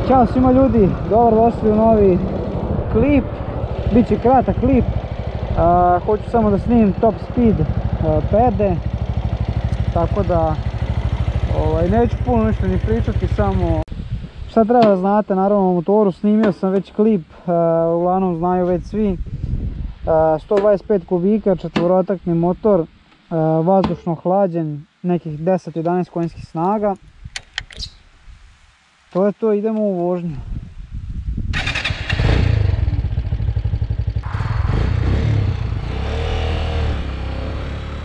Ćao svima ljudi, dobrodošli u novi klip. Biće kratak klip. Hoću samo da snimim top speed pede. Tako da neću puno ništa ni pričati, samo šta treba da znate. Naravno o motoru snimio sam već klip, uglavnom znaju već svi. 125 kubika, četvorotaktni motor, vazdušno hlađen, nekih 10-11 konjskih snaga. To je to, idemo u vožnju.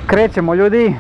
Krećemo ljudi.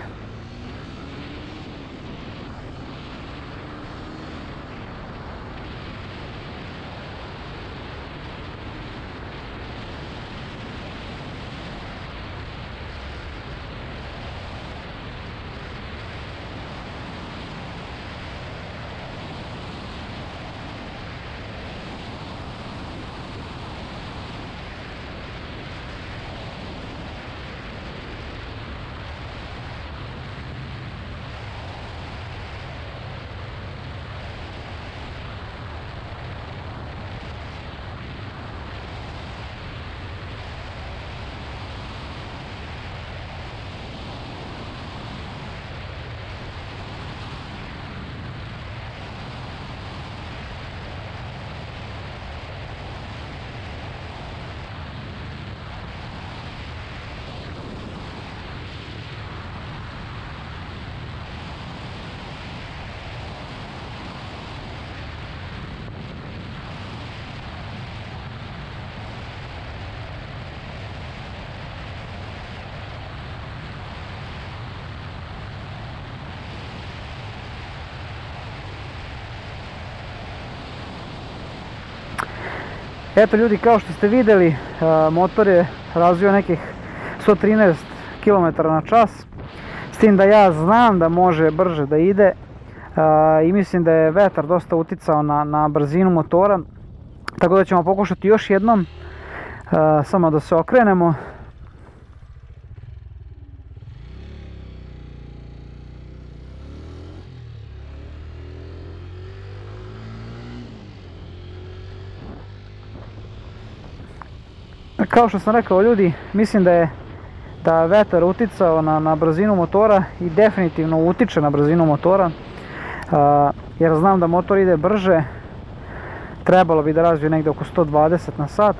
Eto ljudi, kao što ste vidjeli, motor je razvio nekih 113 km/h, s tim da ja znam da može brže da ide i mislim da je vetar dosta uticao na brzinu motora, tako da ćemo pokušati još jednom, samo da se okrenemo. Kao što sam rekao ljudi, mislim da vetar uticao na brzinu motora i definitivno utiče na brzinu motora, jer znam da motor ide brže, trebalo bi da razvije negdje oko 120 na sat.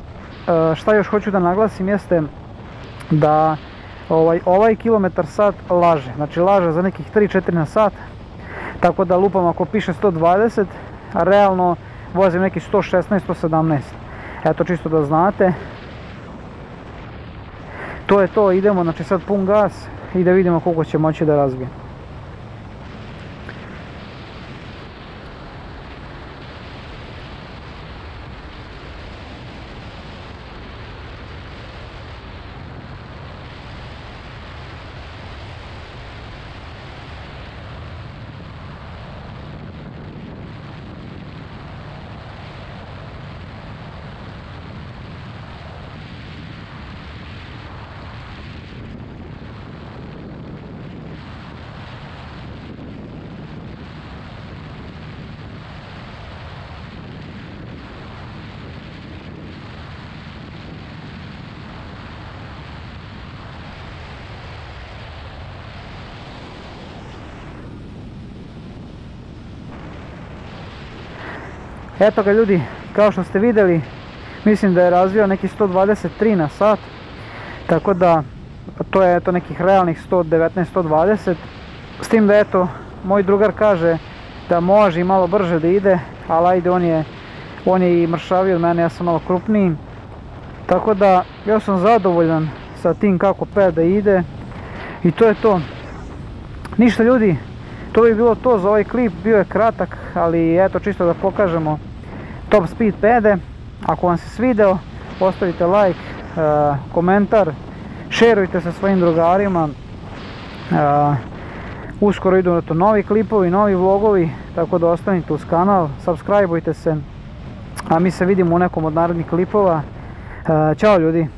Šta još hoću da naglasim jeste da ovaj kilometar sat laže, znači laže za nekih 3-4 na sat, tako da lupam ako piše 120, a realno vozim nekih 116-117, eto čisto da znate. To je to, idemo, znači sad pun gas i da vidimo koliko će moći da razbije. Eto ga ljudi, kao što ste vidjeli, mislim da je razvio neki 123 na sat, tako da to je eto nekih realnih 119-120, s tim da eto, moj drugar kaže da može i malo brže da ide, ali ajde, on je i mršaviji od mene, ja sam malo krupniji, tako da ja sam zadovoljan sa tim kako peda ide i to je to. Ništa ljudi, to bi bilo to za ovaj klip, bio je kratak, ali eto čisto da pokažemo top speed pede. Ako vam se svideo, ostavite like, komentar, šerujte sa svojim drugarima. Uskoro idu novi klipovi, novi vlogovi, tako da ostanite uz kanal, subscribeujte se, a mi se vidimo u nekom od narednih klipova. Ćao ljudi!